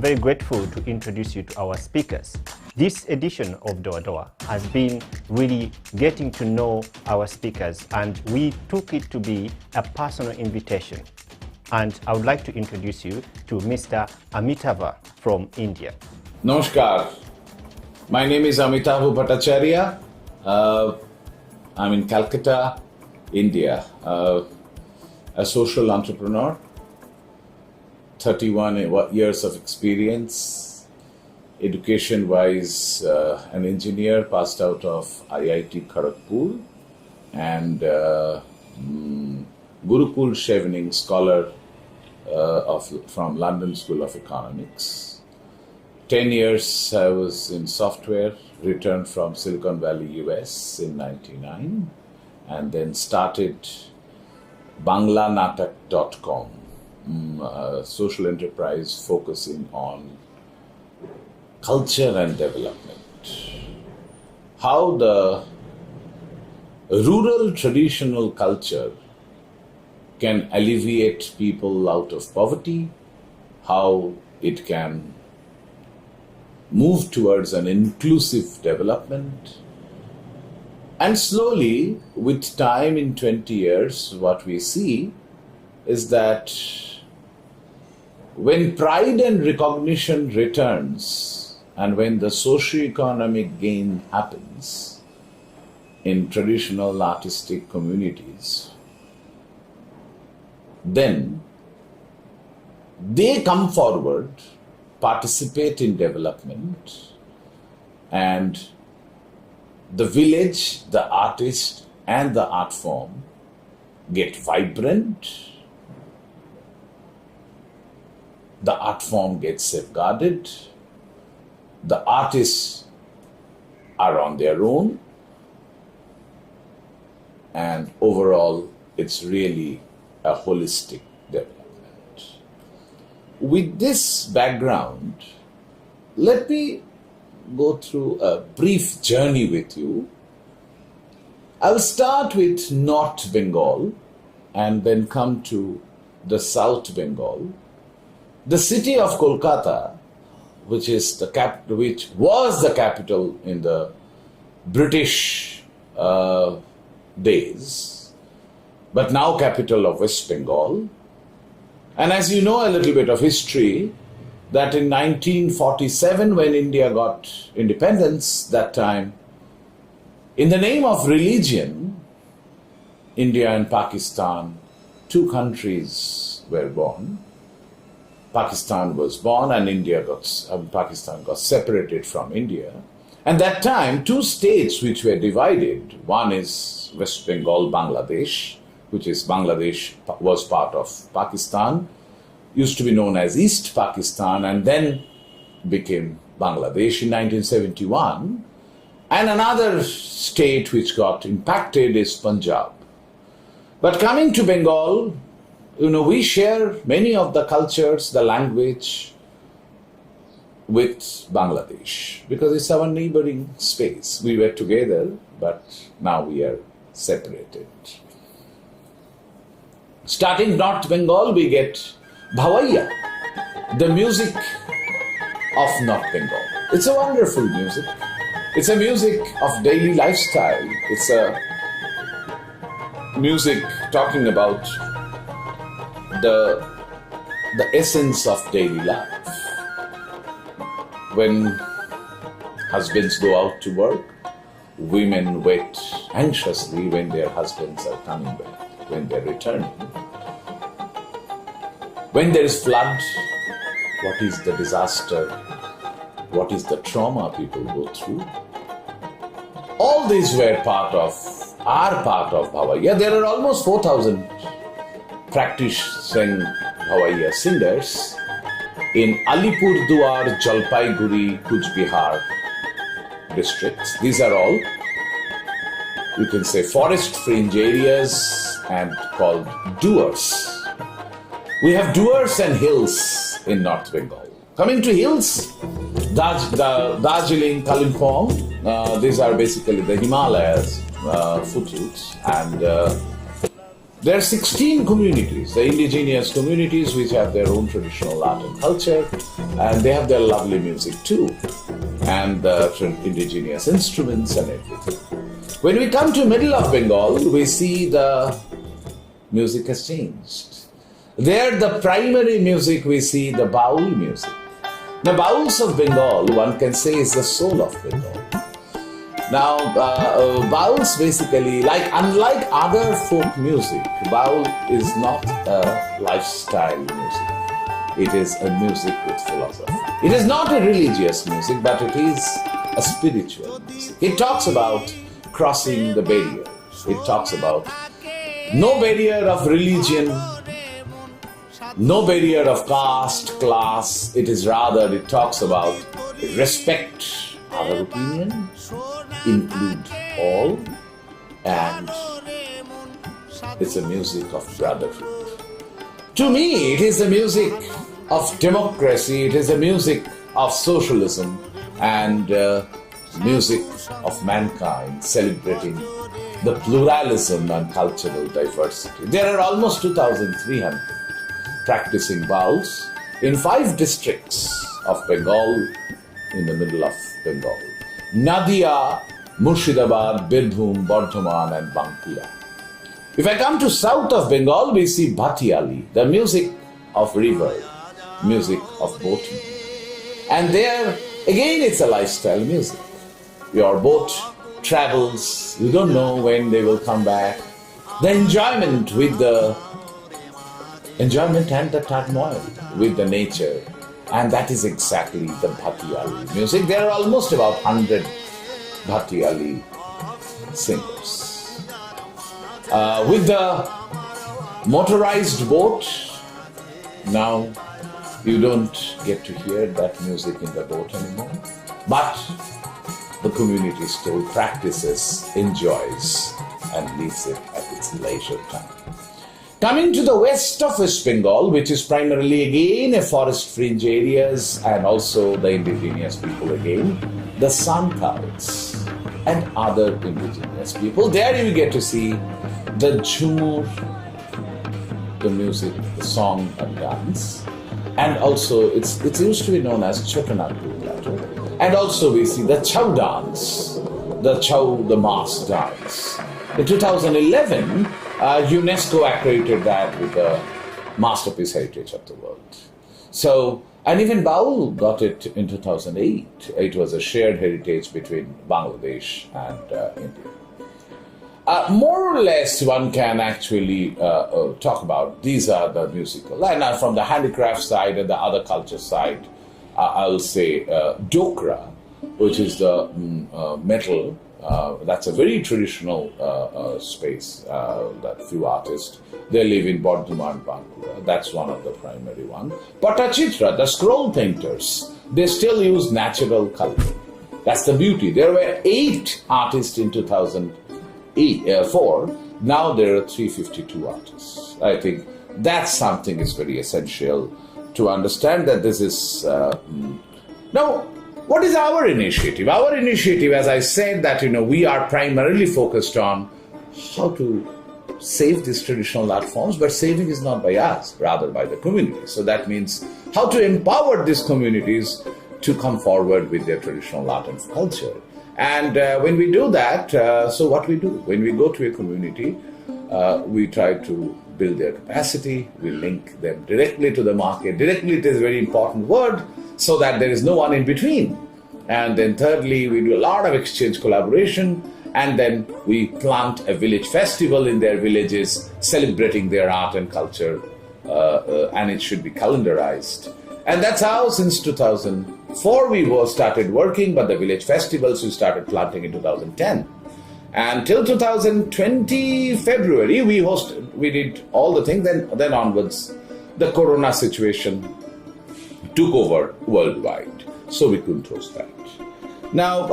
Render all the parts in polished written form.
very grateful to introduce you to our speakers. This edition of DOADOA has been really getting to know our speakers, and we took it to be a personal invitation. And I would like to introduce you to Mr. Amitava from India. Namaskar. My name is Amitava Bhattacharya. I'm in Calcutta, India. A social entrepreneur, 31 years of experience, education-wise an engineer, passed out of IIT Kharagpur, and Gurukul Chevening scholar from London School of Economics. 10 years I was in software, returned from Silicon Valley, US in 99, and then started banglanatak.com, a social enterprise focusing on culture and development. How the rural traditional culture can alleviate people out of poverty, how it can move towards an inclusive development. And slowly, with time in 20 years, what we see is that when pride and recognition returns and when the socio-economic gain happens in traditional artistic communities, then they come forward, participate in development, and the village, the artist, and the art form get vibrant. The art form gets safeguarded. The artists are on their own. And overall, it's really a holistic development. With this background, let me go through a brief journey with you. I'll start with North Bengal and then come to the South Bengal. The city of Kolkata, which was the capital in the British days, but now capital of West Bengal. And as you know a little bit of history, that in 1947, when India got independence, that time, in the name of religion, India and Pakistan, two countries were born. Pakistan was born and Pakistan got separated from India. And that time, two states which were divided, one is West Bengal, Bangladesh, which is Bangladesh was part of Pakistan, used to be known as East Pakistan and then became Bangladesh in 1971. And another state which got impacted is Punjab. But coming to Bengal, we share many of the cultures, the language with Bangladesh because it's our neighboring space. We were together, but now we are separated. Starting North Bengal, we get Bhavaiya, the music of North Bengal. It's a wonderful music. It's a music of daily lifestyle. It's a music talking about the essence of daily life. When husbands go out to work, women wait anxiously when their husbands are coming back, when they're returning. When there is flood, what is the disaster? What is the trauma people go through? All these are part of Bhavaiya. There are almost 4,000 practicing Bhavaiya singers in Alipurduar, Jalpaiguri, Kuch Bihar districts. These are all, you can say, forest fringe areas and called duars. We have duars and hills in North Bengal. Coming to hills, Darjeeling, Kalimpong, these are basically the Himalayas, foothills, and There are 16 communities, the indigenous communities, which have their own traditional art and culture, and they have their lovely music too, and the indigenous instruments and everything. When we come to middle of Bengal, we see the music has changed. There, the primary music, we see the baul music. The bauls of Bengal, one can say, is the soul of Bengal. Now, bauls basically, unlike other folk music, baul is not a lifestyle music. It is a music with philosophy. It is not a religious music, but it is a spiritual music. It talks about crossing the barrier. It talks about no barrier of religion, no barrier of caste, class. It talks about respect other opinion, include all, and it's a music of brotherhood. To me, it is the music of democracy, it is the music of socialism, and music of mankind celebrating the pluralism and cultural diversity. There are almost 2,300 practicing bauls in 5 districts of Bengal, in the middle of Bengal: Nadia, Murshidabad, Birbhum, Bardhaman and Bankura. If I come to south of Bengal, we see Bhatiali, the music of river, music of boating. And there, again, it's a lifestyle music. Your boat travels, you don't know when they will come back. The enjoyment and the turmoil with the nature. And that is exactly the Bhatiali music. There are almost about 100 Bhatiali singers. With the motorized boat, now you don't get to hear that music in the boat anymore. But the community still practices, enjoys, and leaves it at its leisure time. Coming to the west of West Bengal, which is primarily again a forest fringe areas and also the indigenous people again, the Santals and other indigenous people. There you get to see the Jhumur, the music, the song and dance. And also it's used to be known as Chotanagpur later. And also we see the Chow dance, the mass dance. In 2011, UNESCO accredited that with the Masterpiece Heritage of the World. So, and even Baul got it in 2008. It was a shared heritage between Bangladesh and India. More or less, one can actually talk about these are the musical. And from the handicraft side and the other culture side, I'll say Dokra, which is the metal. That's a very traditional space that few artists, they live in Bardhaman, Bankura. That's one of the primary one. Patachitra, the scroll painters, they still use natural color. That's the beauty. There were 8 artists in 2004. Now there are 352 artists. I think that's something is very essential to understand that this is... Now, what is our initiative? Our initiative, as I said, that we are primarily focused on how to save these traditional art forms, but saving is not by us, rather by the community. So that means how to empower these communities to come forward with their traditional art and culture. And when we do that, so what we do? When we go to a community, we try to build their capacity, we link them directly to the market. Directly, it is a very important word, so that there is no one in between. And then thirdly, we do a lot of exchange collaboration, and then we plant a village festival in their villages, celebrating their art and culture, and it should be calendarized. And that's how since 2004 we started working, but the village festivals we started planting in 2010. And till 2020 February, we did all the things, then onwards, the corona situation took over worldwide, so we couldn't host that. Now,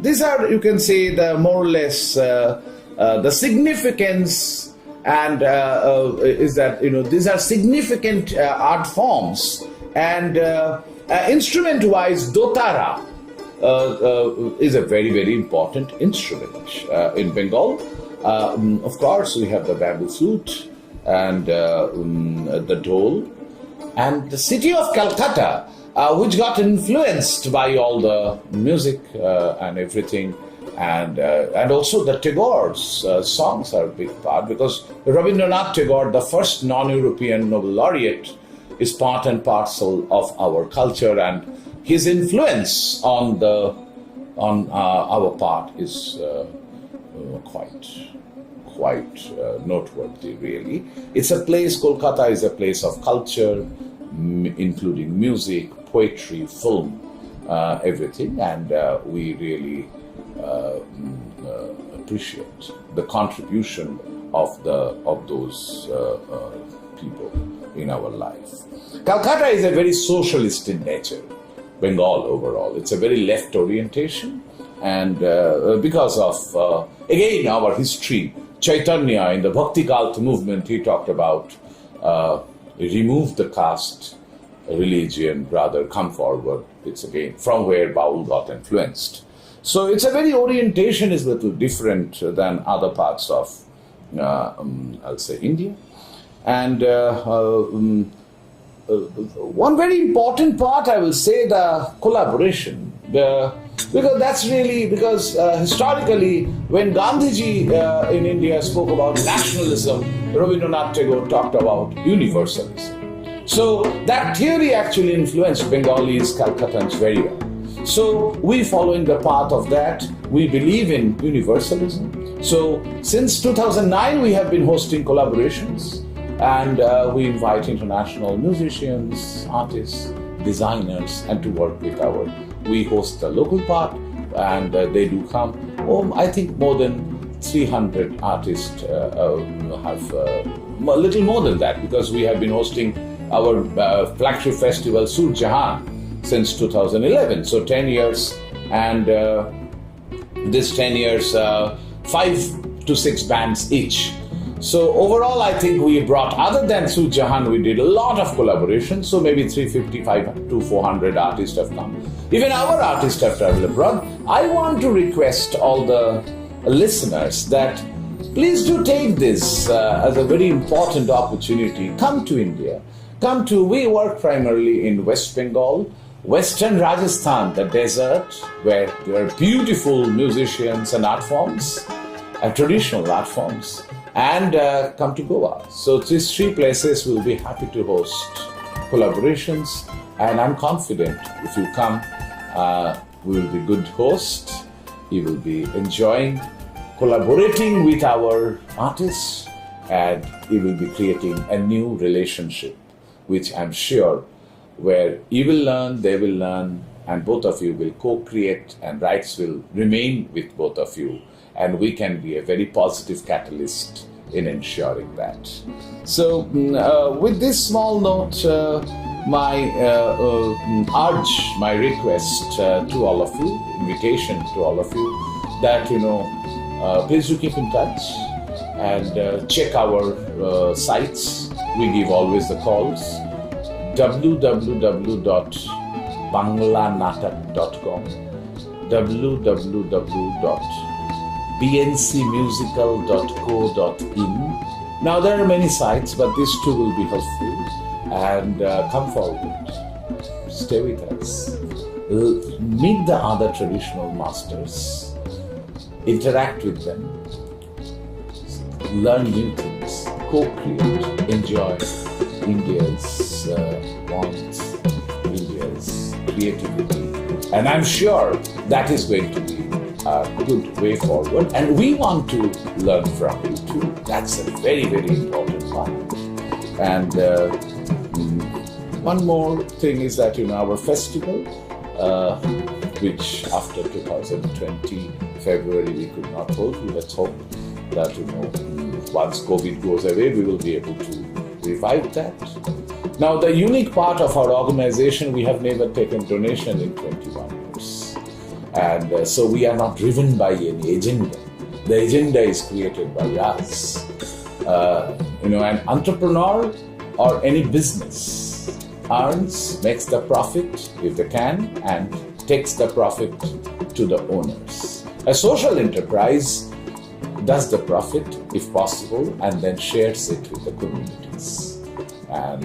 these are, you can say, the more or less the significance, and is that these are significant art forms, and instrument-wise, dotara is a very, very important instrument in Bengal. Of course, we have the bamboo flute and the dole. And the city of Calcutta, which got influenced by all the music and everything. And also the Tagore's songs are a big part, because Rabindranath Tagore, the first non-European Nobel laureate, is part and parcel of our culture, and his influence on our part is quite noteworthy, really. It's a place, Kolkata is a place of culture, including music, poetry, film, everything, and we really appreciate the contribution of those people in our life. Calcutta is a very socialist in nature. Bengal overall, it's a very left orientation, and because of again our history, Chaitanya in the Bhakti Cult movement, he talked about remove the caste religion, rather come forward. It's again from where Baul got influenced. So it's a very orientation is a little different than other parts of, I'll say, India. And one very important part, I will say, the collaboration. Because that's really, because historically, when Gandhiji in India spoke about nationalism, Rabindranath Tagore talked about universalism. So that theory actually influenced Bengalis, Calcuttans very well. So we following the path of that, we believe in universalism. So since 2009, we have been hosting collaborations, and we invite international musicians, artists, designers, and to work with we host the local part, and they do come. I think more than 300 artists have, a little more than that, because we have been hosting our flagship festival, Sur Jahan, since 2011. So 10 years, and this 10 years, 5 to 6 bands each. So overall, I think we brought, other than Sur Jahan, we did a lot of collaborations. So maybe 355 to 400 artists have come. Even our artists have traveled abroad. I want to request all the listeners that please do take this as a very important opportunity. Come to India. We work primarily in West Bengal, Western Rajasthan, the desert, where there are beautiful musicians and art forms, traditional art forms, and come to Goa. So these 3 places will be happy to host collaborations, and I'm confident if you come, we will be good hosts. You will be enjoying collaborating with our artists, and you will be creating a new relationship, which I'm sure where you will learn, they will learn, and both of you will co-create, and rights will remain with both of you, and we can be a very positive catalyst in ensuring that. So with this small note, my urge, my request to all of you, invitation to all of you, that please do keep in touch and check our sites. We give always the calls: www.banglanatak.com, www.bncmusical.co.in. Now there are many sites, but these 2 will be helpful. And come forward, stay with us, meet the other traditional masters, interact with them, learn new things, co-create, enjoy India's warmth, India's creativity. And I'm sure that is going to be a good way forward. And we want to learn from you too. That's a very, very important part. And one more thing is that our festival, which after 2020 February we could not hold, let's hope that once COVID goes away, we will be able to revive that. Now, the unique part of our organization, we have never taken donation in 21 years, and so we are not driven by any agenda. The agenda is created by us. An entrepreneur or any business makes the profit if they can, and takes the profit to the owners. A social enterprise does the profit, if possible, and then shares it with the communities. And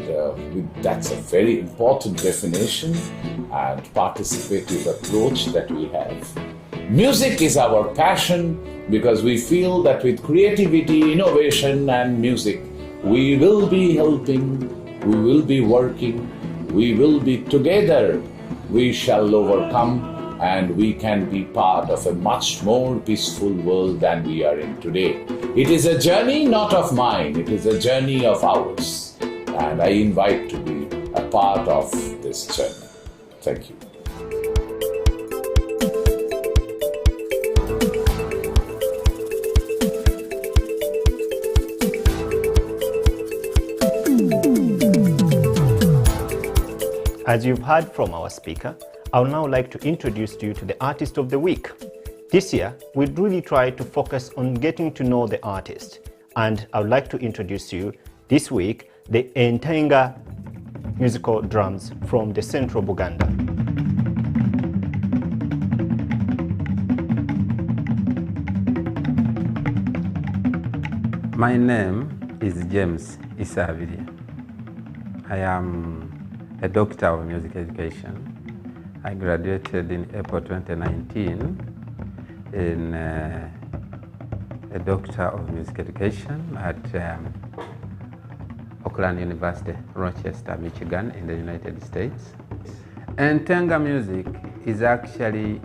that's a very important definition and participative approach that we have. Music is our passion because we feel that with creativity, innovation, and music, we will be helping, we will be working, we will be together, we shall overcome, and we can be part of a much more peaceful world than we are in today. It is a journey not of mine, it is a journey of ours. And I invite to be a part of this journey. Thank you. As you've heard from our speaker, I would now like to introduce you to the Artist of the Week. This year, we'd really try to focus on getting to know the artist. And I would like to introduce you this week the Entenga musical drums from the central Buganda. My name is James Isaviri. I am a doctor of music education. I graduated in April 2019 in a doctor of music education at Auckland University, Rochester, Michigan, in the United States. Entenga music is actually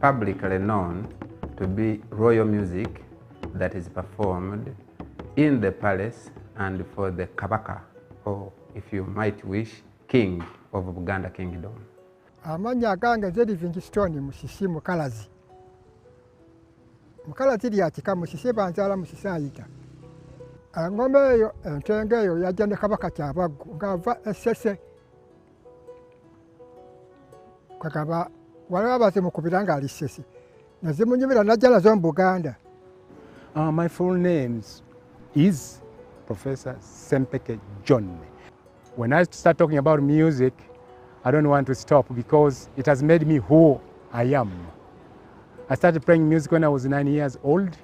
publicly known to be royal music that is performed in the palace and for the Kabaka, or if you might wish, king of Buganda Kingdom. Amanya gange zedi Livingstone musisi mukalazi. Mukalazi lyakika musisi banzala musisi ayita. Ngombe eyo Entenga eyo yajja ne Kabaka Kyabaggu ng'ava Essese. Kwagaba waliwo abazimukubira ng'ali Ssese. Nazimunyumira najja nazo mu Buganda. My full name is Professor Sempeke John. When I start talking about music, I don't want to stop because it has made me who I am. I started playing music when I was 9 years old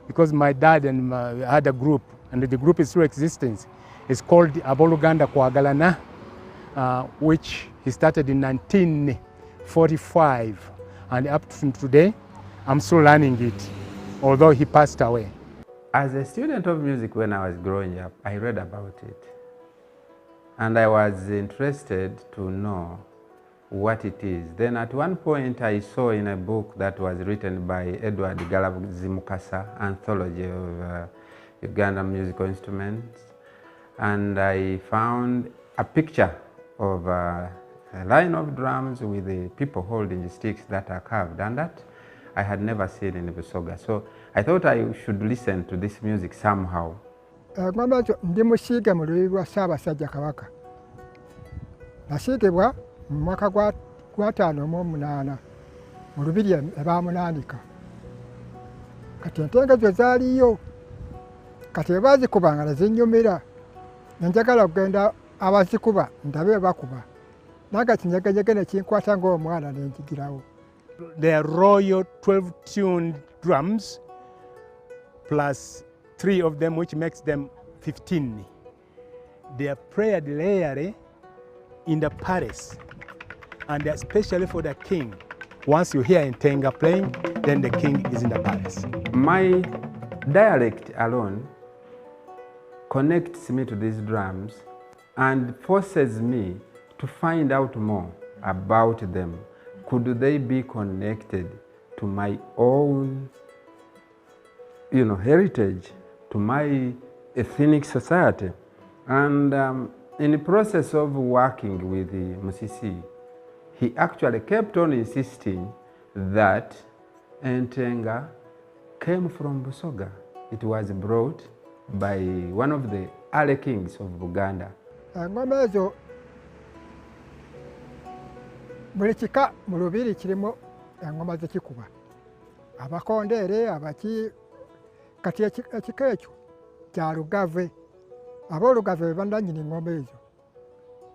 because my dad and had a group, and the group is still existing. It's called Aboluganda Kwagalana, which he started in 1945, and up to today, I'm still learning it, although he passed away. As a student of music when I was growing up, I read about it. And I was interested to know what it is. Then at one point I saw in a book that was written by Edward Galabuzimukasa, Anthology of Ugandan musical instruments, and I found a picture of a line of drums with the people holding the sticks that are carved, and that I had never seen in Busoga. So I thought I should listen to this music somehow. Ndi musiige mu lubiri lwa Ssaabasajja Kabaka. Nasiigibwa mu mwaka gwa 58 mu lubiri ebaamunaanika. Kati Entenga zo zaaliyo. Kati baazikubanga ne zinnyumira. Njagala okugenda abazikuba ndabe bakuba. Naga kinyeganyege ne kinkwata ng'omwana ne njigirawo. They are royal 12-tuned drums plus 3 of them, which makes them 15. They are played rarely in the palace, and especially for the king. Once you hear Entenga playing, then the king is in the palace. My dialect alone connects me to these drums and forces me to find out more about them. Could they be connected to my own, heritage, to my ethnic society? And in the process of working with Musisi, he actually kept on insisting that Entenga came from Busoga. It was brought by one of the early kings of Buganda. Engoma ezo buli kika mu lubiri kirimu engoma zikikuba. Abakondeere abaki kati ekika ekyo kya Lugave. Ab'Olugave be bannannyini engoma ezo.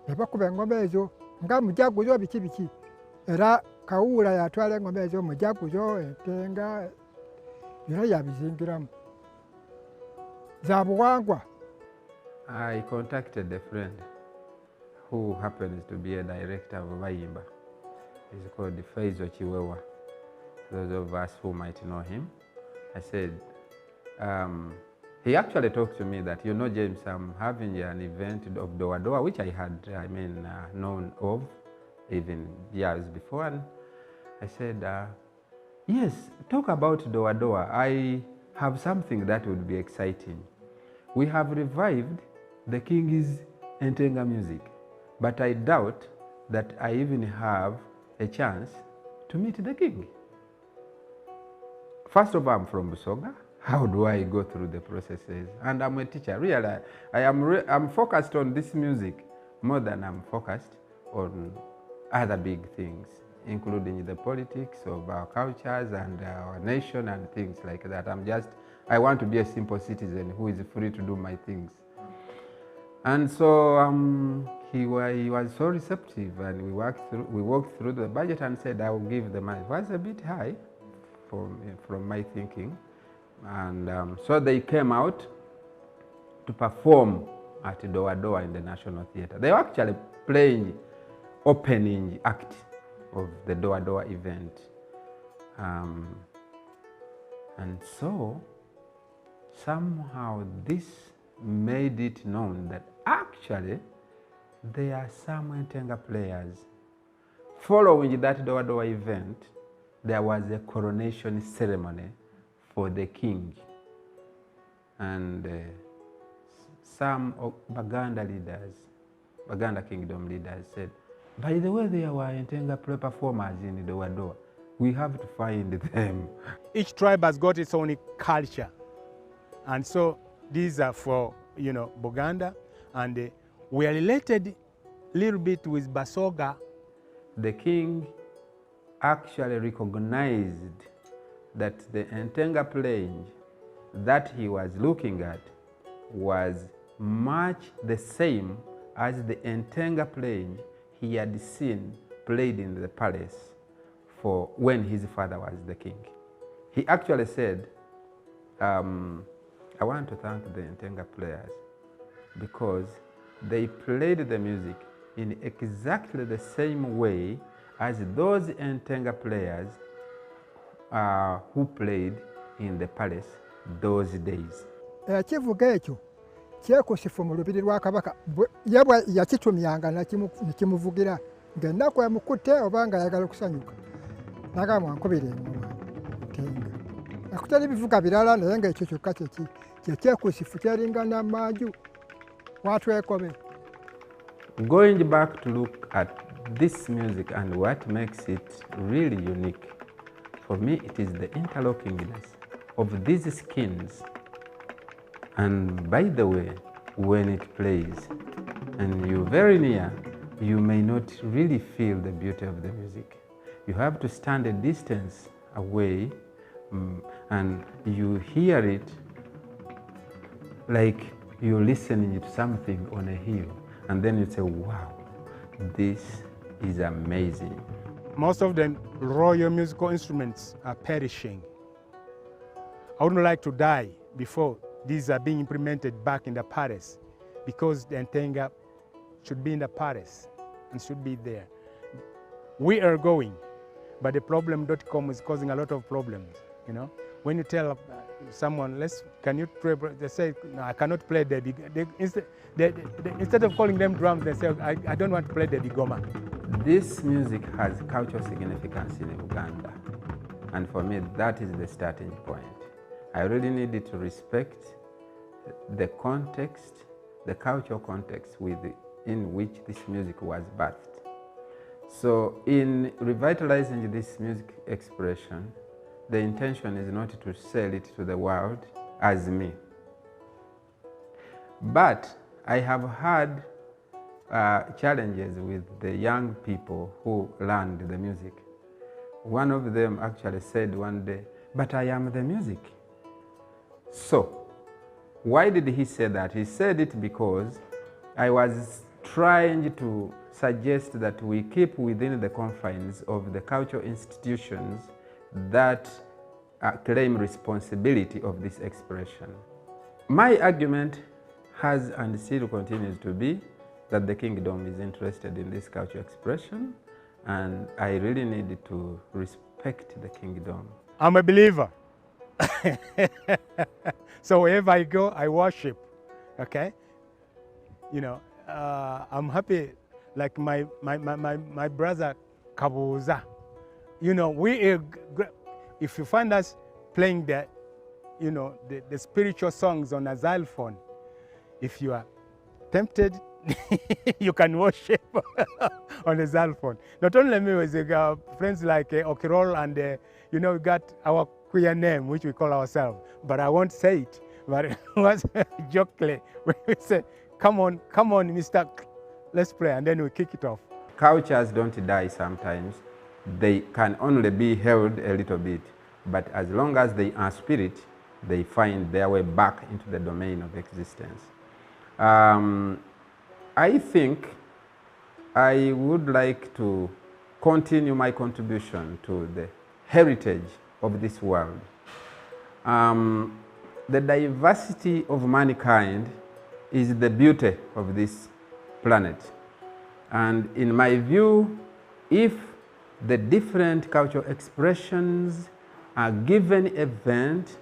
Ne bakuba engoma ezo nga mujaguzo biki. Era Kawuula yatwala engoma ezo mujaguzo, Entenga, byonna yabizingiramu za buwangwa. I contacted a friend who happens to be a director of Bayimba. He's called Faizo Chiwewa. Those of us who might know him. I said, he actually talked to me that, you know, James, I'm having an event of DOADOA, which I had, known of even years before. And I said, yes, talk about DOADOA. I have something that would be exciting. We have revived the King's Entenga music, but I doubt that I even have a chance to meet the King. First of all, I'm from Busoga. How do I go through the processes? And I'm a teacher. Really, I'm focused on this music more than I'm focused on other big things, including the politics of our cultures and our nation and things like that. I want to be a simple citizen who is free to do my things. And so he was so receptive, and we walked through the budget and said, I will give the money. It was a bit high from my thinking. And so they came out to perform at DOADOA in the National Theatre. They were actually playing opening act of the DOADOA event. And so somehow this made it known that actually there are some Entenga players. Following that DOADOA event, there was a coronation ceremony for the king. And some Baganda leaders, Baganda kingdom leaders said, by the way, there were Entenga performers in DOADOA. We have to find them. Each tribe has got its own culture. And so these are for, Buganda. And we are related a little bit with Basoga. The king actually recognized that the Entenga playing that he was looking at was much the same as the Entenga playing he had seen played in the palace for when his father was the king. He actually said, I want to thank the Entenga players because they played the music in exactly the same way as those Entenga players who played in the palace those days. Ekivuga ekyo kyekusifu mu lubiri lwa Kabaka yabwa yakitumyanga nekimuvugira ng'ennaku emukutte oba nga ayagala okusanyuka nagamba nkubira engoma Entenga. Nakutali bivuga birala naye ng'ekyo kyokka kyekusifu kyeringa maju watwekobe. Going back to look at this music and what makes it really unique, for me it is the interlockingness of these skins. And by the way, when it plays and you're very near, you may not really feel the beauty of the music. You have to stand a distance away and you hear it like you're listening to something on a hill, and then you say, wow, this is amazing. Most of the royal musical instruments are perishing. I wouldn't like to die before these are being implemented back in the palace, because the Entenga should be in the palace and should be there. We are going, but the problem.com is causing a lot of problems, When you tell someone, can you play, they say, no, I cannot play the big, instead of calling them drums, they say, I don't want to play the bigoma. This music has cultural significance in Uganda, and for me that is the starting point. I really needed to respect the context, the cultural context in which this music was birthed. So in revitalizing this music expression, the intention is not to sell it to the world as me. But I have had challenges with the young people who learned the music. One of them actually said one day, but I am the music. So, why did he say that? He said it because I was trying to suggest that we keep within the confines of the cultural institutions that claim responsibility of this expression. My argument has and still continues to be that the kingdom is interested in this cultural expression, and I really need to respect the kingdom. I'm a believer. So wherever I go, I worship, okay? You know, I'm happy, like my brother Kabuza. You know, if you find us playing the spiritual songs on a xylophone, if you are tempted, you can worship on the xylophone. Not only me, with friends like Okirol and, we got our queer name, which we call ourselves, but I won't say it. But it was jokingly, we say, come on, Mr. Let's play, and then we kick it off. Cultures don't die sometimes. They can only be held a little bit, but as long as they are spirit, they find their way back into the domain of existence. I think I would like to continue my contribution to the heritage of this world. The diversity of mankind is the beauty of this planet. And in my view, if the different cultural expressions are given a vent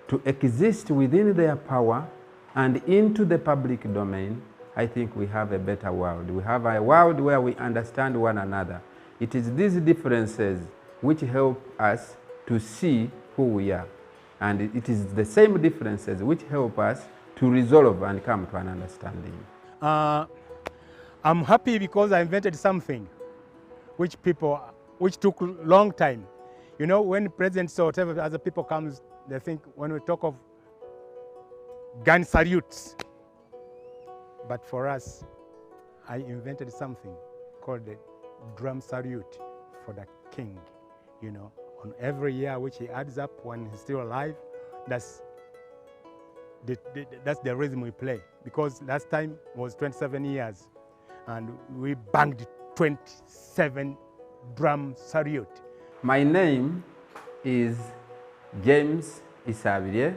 to exist within their power and into the public domain, I think we have a better world. We have a world where we understand one another. It is these differences which help us to see who we are. And it is the same differences which help us to resolve and come to an understanding. I'm happy because I invented something which took a long time. You know, when presidents or whatever other people comes, they think when we talk of gun salutes. But for us, I invented something called the drum salute for the king. You know, on every year which he adds up when he's still alive, that's the rhythm we play. Because last time was 27 years, and we banged 27 drum salute. My name is James Isabire.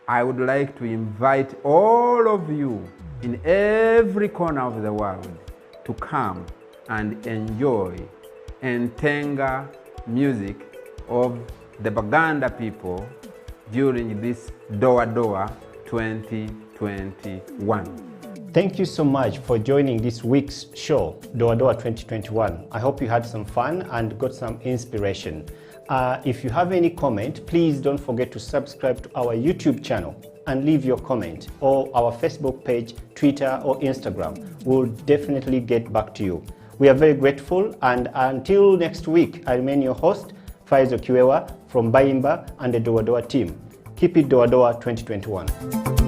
I would like to invite all of you in every corner of the world to come and enjoy Entenga music of the Baganda people during this DOADOA 2021. Thank you so much for joining this week's show, DOADOA 2021. I hope you had some fun and got some inspiration. If you have any comment, please don't forget to subscribe to our YouTube channel and leave your comment, or our Facebook page, Twitter or Instagram. We'll definitely get back to you. We are very grateful, and until next week, I remain your host, Faizo Kiwewa from Bayimba and the DOADOA team. Keep it DOADOA 2021.